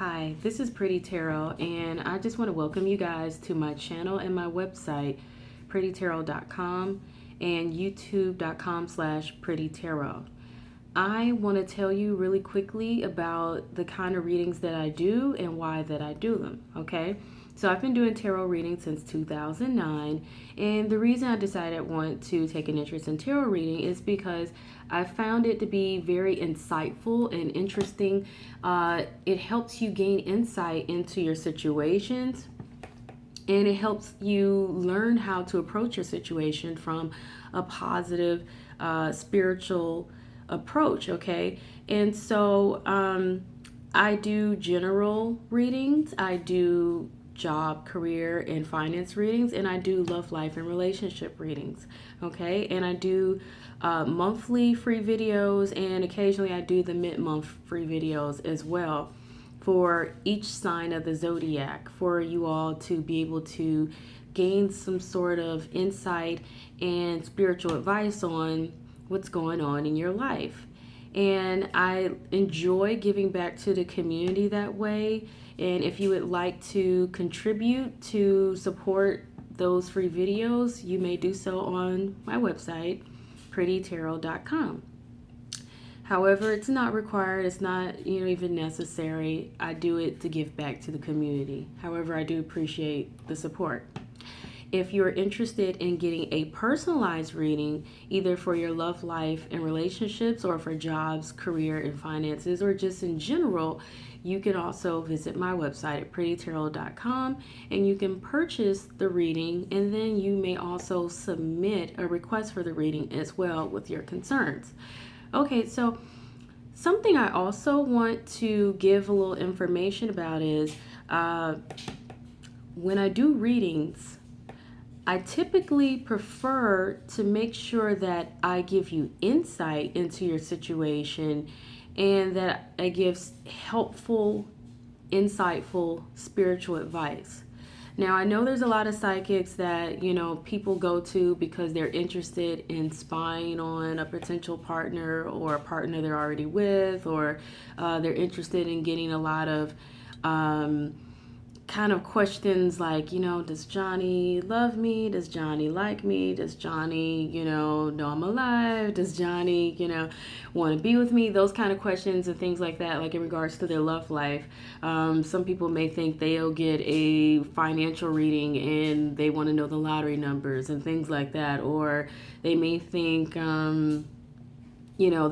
Hi, this is Pretty Tarot, and I just want to welcome you guys to my channel and my website, prettytarot.com and youtube.com/prettytarot. I want to tell you really quickly about the kind of readings that I do and why that I do them, okay? So I've been doing tarot reading since 2009, and the reason I decided I want to take an interest in tarot reading is because I found it to be very insightful and interesting. It helps you gain insight into your situations, and it helps you learn how to approach your situation from a positive, spiritual approach, okay? And so I do general readings, I do job, career, and finance readings, and I do love, life, and relationship readings, okay? And I do monthly free videos, and occasionally I do the mid-month free videos as well for each sign of the zodiac, for you all to be able to gain some sort of insight and spiritual advice on what's going on in your life. And I enjoy giving back to the community that way. And if you would like to contribute to support those free videos, you may do so on my website, prettytarot.com. However, it's not required, it's not even necessary. I do it to give back to the community. However, I do appreciate the support. If you're interested in getting a personalized reading, either for your love life and relationships, or for jobs, career, and finances, or just in general, you can also visit my website at prettytarot.com, and you can purchase the reading, and then you may also submit a request for the reading as well with your concerns. Okay, so something I also want to give a little information about is when I do readings, I typically prefer to make sure that I give you insight into your situation and that I give helpful, insightful spiritual advice. Now, I know there's a lot of psychics that, people go to because they're interested in spying on a potential partner or a partner they're already with, or they're interested in getting a lot of kind of questions like, does Johnny love me? Does Johnny like me? Does Johnny, know I'm alive? Does Johnny, want to be with me? Those kind of questions and things like that, like in regards to their love life. Some people may think they'll get a financial reading and they want to know the lottery numbers and things like that. Or they may think, they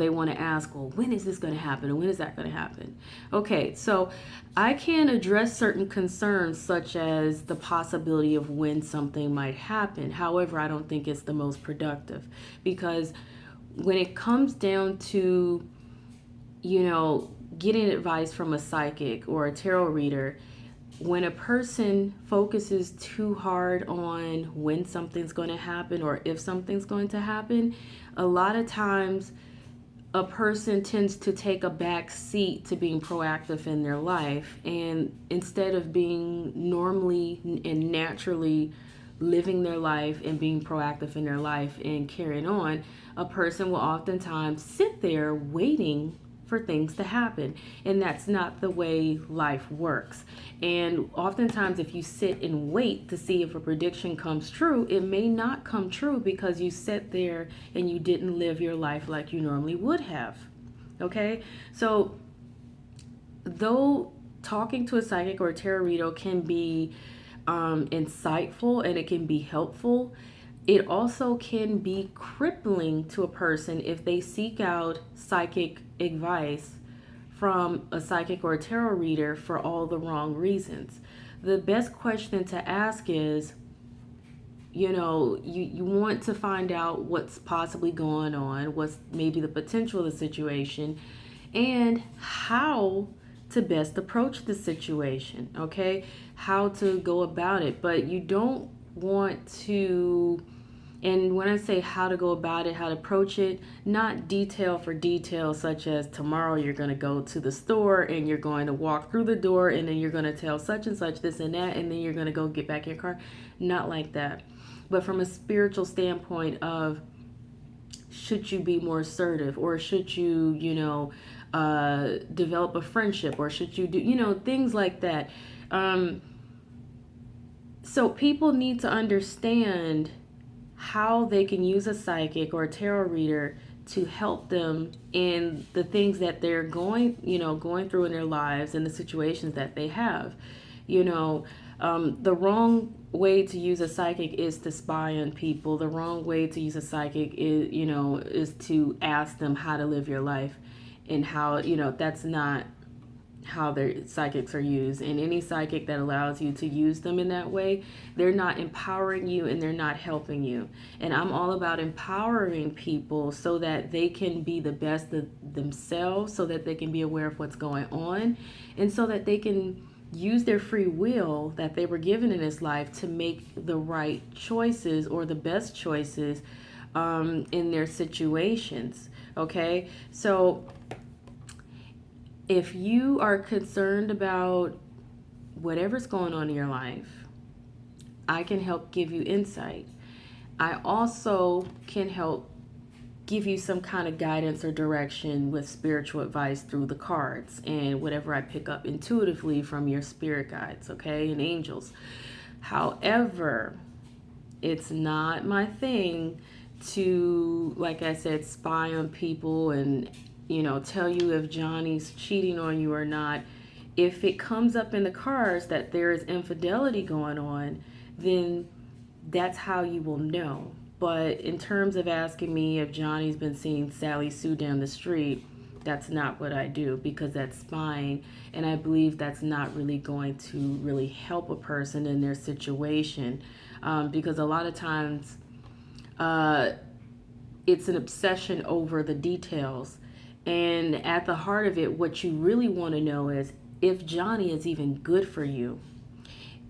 want to ask, well, when is this going to happen? And when is that going to happen? Okay, so I can address certain concerns such as the possibility of when something might happen. However, I don't think it's the most productive, because when it comes down to, getting advice from a psychic or a tarot reader, when a person focuses too hard on when something's going to happen or if something's going to happen, a lot of times a person tends to take a back seat to being proactive in their life, and instead of being normally and naturally living their life and being proactive in their life and carrying on, a person will oftentimes sit there waiting for things to happen, and that's not the way life works. And oftentimes if you sit and wait to see if a prediction comes true, it may not come true because you sat there and you didn't live your life like you normally would have. Okay, so though talking to a psychic or a tarot reader can be insightful and it can be helpful, it also can be crippling to a person if they seek out psychic advice from a psychic or a tarot reader for all the wrong reasons. The best question to ask is, you want to find out what's possibly going on, what's maybe the potential of the situation, and how to best approach the situation, okay? How to go about it. But you don't want to, and when I say how to go about it, how to approach it, not detail for detail, such as tomorrow you're going to go to the store and you're going to walk through the door and then you're going to tell such and such this and that, and then you're going to go get back in your car. Not like that. But from a spiritual standpoint of, should you be more assertive, or should you, develop a friendship, or should you do, you know, things like that. Um, so people need to understand how they can use a psychic or a tarot reader to help them in the things that they're going through in their lives and the situations that they have. You know, the wrong way to use a psychic is to spy on people. The wrong way to use a psychic is to ask them how to live your life, and how, that's not how their psychics are used. And any psychic that allows you to use them in that way, they're not empowering you and they're not helping you. And I'm all about empowering people so that they can be the best of themselves, so that they can be aware of what's going on, and so that they can use their free will that they were given in this life to make the right choices, or the best choices, in their situations. Okay, so if you are concerned about whatever's going on in your life, I can help give you insight. I also can help give you some kind of guidance or direction with spiritual advice through the cards and whatever I pick up intuitively from your spirit guides, okay, and angels. However, it's not my thing to, like I said, spy on people and, tell you if Johnny's cheating on you or not. If it comes up in the cards that there is infidelity going on, then that's how you will know. But in terms of asking me if Johnny's been seeing Sally Sue down the street, that's not what I do, because that's spying, and I believe that's not really going to really help a person in their situation, because a lot of times uh, it's an obsession over the details. And at the heart of it, what you really want to know is if Johnny is even good for you.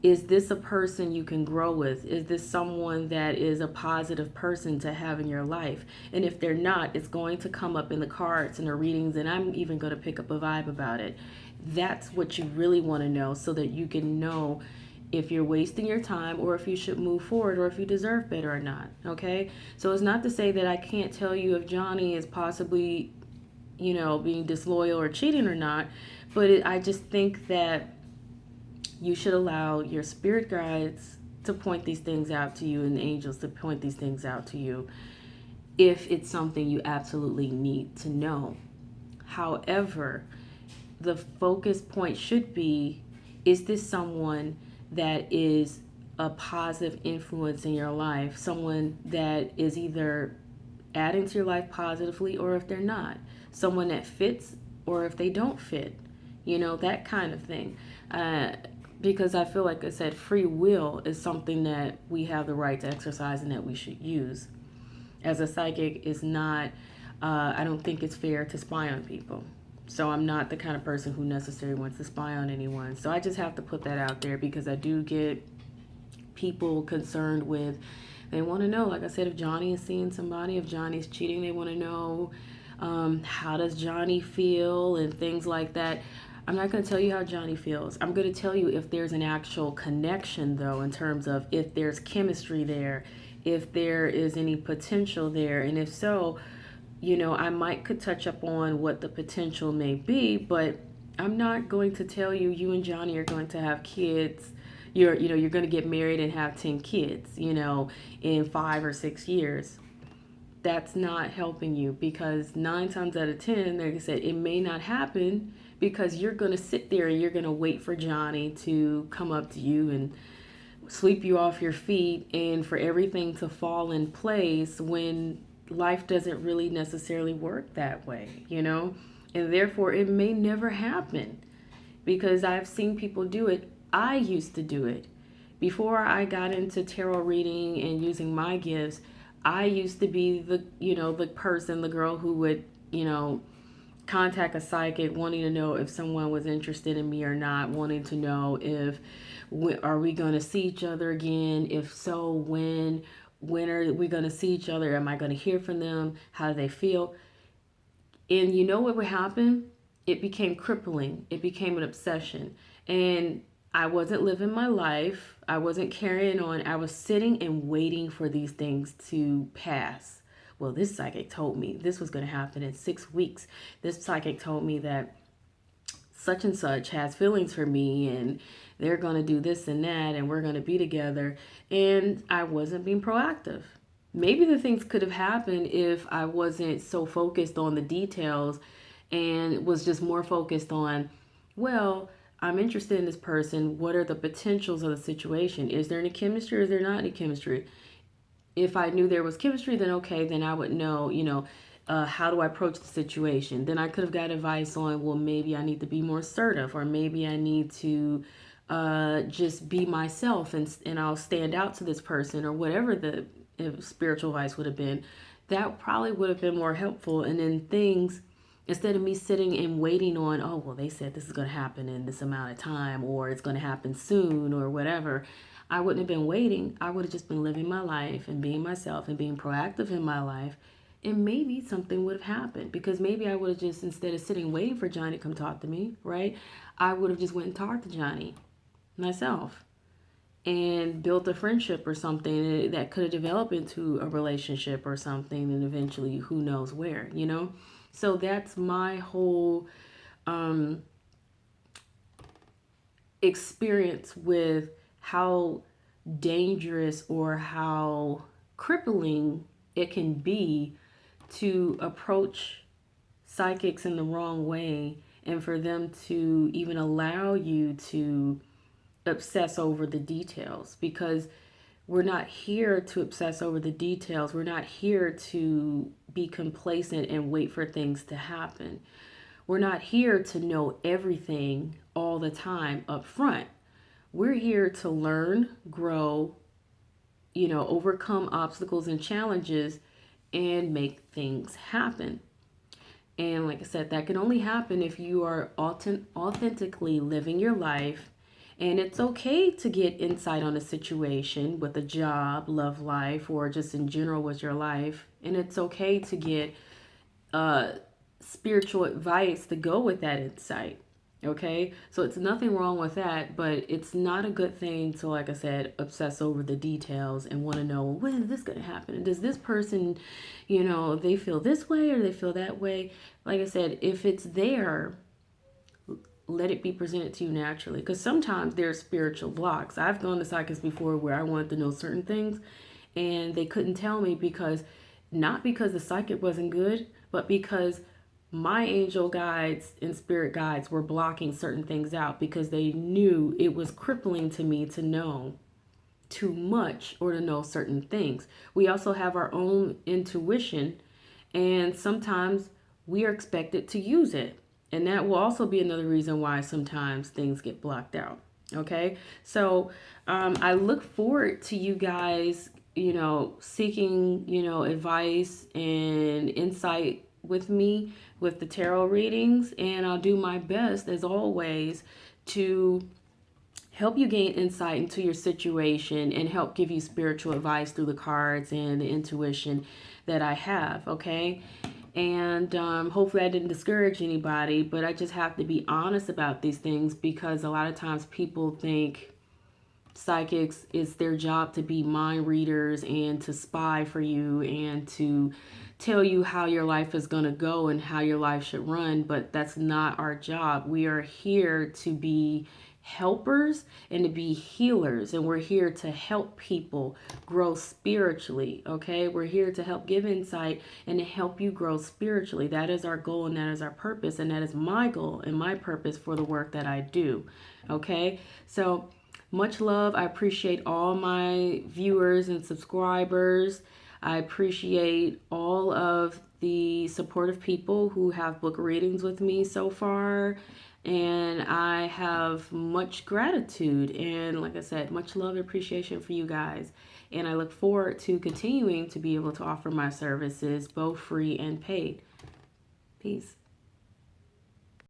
Is this a person you can grow with? Is this someone that is a positive person to have in your life? And if they're not, it's going to come up in the cards and the readings, and I'm even going to pick up a vibe about it. That's what you really want to know, so that you can know if you're wasting your time, or if you should move forward, or if you deserve better or not. Okay? So it's not to say that I can't tell you if Johnny is possibly, being disloyal or cheating or not, but I just think that you should allow your spirit guides to point these things out to you, and the angels to point these things out to you, if it's something you absolutely need to know. However, the focus point should be, is this someone that is a positive influence in your life? Someone that is either adding to your life positively, or if they're not. Someone that fits, or if they don't fit. That kind of thing. Because I feel like I said, free will is something that we have the right to exercise and that we should use. As a psychic, is not, I don't think it's fair to spy on people. So I'm not the kind of person who necessarily wants to spy on anyone. So I just have to put that out there, because I do get people concerned with, they want to know, like I said, if Johnny is seeing somebody, if Johnny's cheating, they want to know, how does Johnny feel, and things like that. I'm not going to tell you how Johnny feels. I'm going to tell you if there's an actual connection, though, in terms of if there's chemistry there, if there is any potential there. And if so, I might could touch up on what the potential may be, but I'm not going to tell you you and Johnny are going to have kids. You're going to get married and have 10 kids, in 5 or 6 years. That's not helping you, because 9 times out of 10, like I said, it may not happen, because you're going to sit there and you're going to wait for Johnny to come up to you and sweep you off your feet, and for everything to fall in place, when life doesn't really necessarily work that way, and therefore it may never happen, because I've seen people do it. I used to do it before I got into tarot reading and using my gifts. I used to be the girl who would, contact a psychic, wanting to know if someone was interested in me or not, wanting to know if, are we going to see each other again? If so, when are we going to see each other? Am I going to hear from them? How do they feel? And you know what would happen? It became crippling. It became an obsession. And I wasn't living my life. I wasn't carrying on. I was sitting and waiting for these things to pass, well, this psychic told me this was going to happen in 6 weeks. This psychic told me that such and such has feelings for me, and they're going to do this and that, and we're going to be together. And I wasn't being proactive. Maybe the things could have happened if I wasn't so focused on the details and was just more focused on, well, I'm interested in this person. What are the potentials of the situation? Is there any chemistry or is there not any chemistry? If I knew there was chemistry, then okay, then I would know, how do I approach the situation? Then I could have got advice on, well, maybe I need to be more assertive, or maybe I need to just be myself, and I'll stand out to this person, or whatever the spiritual advice would have been. That probably would have been more helpful. And then things, instead of me sitting and waiting on, oh, well, they said this is going to happen in this amount of time, or it's going to happen soon, or whatever. I wouldn't have been waiting. I would have just been living my life and being myself and being proactive in my life. And maybe something would have happened, because maybe I would have just, instead of sitting waiting for Johnny to come talk to me, right, I would have just went and talked to Johnny myself and built a friendship or something that could have developed into a relationship or something, and eventually who knows where, So that's my whole experience with how dangerous or how crippling it can be to approach psychics in the wrong way, and for them to even allow you to obsess over the details, because we're not here to obsess over the details. We're not here to be complacent and wait for things to happen. We're not here to know everything all the time up front. We're here to learn, grow, overcome obstacles and challenges and make things happen. And like I said, that can only happen if you are authentically living your life. And it's okay to get insight on a situation with a job, love life, or just in general with your life. And it's okay to get spiritual advice to go with that insight. Okay, so it's nothing wrong with that, but it's not a good thing to, like I said, obsess over the details and want to know, when is this going to happen? And does this person, they feel this way or they feel that way? Like I said, if it's there, let it be presented to you naturally, because sometimes there's spiritual blocks. I've gone to psychics before where I wanted to know certain things and they couldn't tell me, not because the psychic wasn't good, but because my angel guides and spirit guides were blocking certain things out, because they knew it was crippling to me to know too much or to know certain things. We also have our own intuition, and sometimes we are expected to use it. And that will also be another reason why sometimes things get blocked out. Okay, so I look forward to you guys, seeking, advice and insight with me with the tarot readings, and I'll do my best as always to help you gain insight into your situation and help give you spiritual advice through the cards and the intuition that I have. Okay, and hopefully I didn't discourage anybody, but I just have to be honest about these things, because a lot of times people think psychics, it's their job to be mind readers and to spy for you and to tell you how your life is going to go and how your life should run, but that's not our job. We are here to be helpers and to be healers, and we're here to help people grow spiritually. Okay, we're here to help give insight and to help you grow spiritually. That is our goal, and that is our purpose, and that is my goal and my purpose for the work that I do. Okay, so much love. I appreciate all my viewers and subscribers. I appreciate all of the supportive people who have book readings with me so far. And I have much gratitude and, like I said, much love and appreciation for you guys. And I look forward to continuing to be able to offer my services, both free and paid. Peace.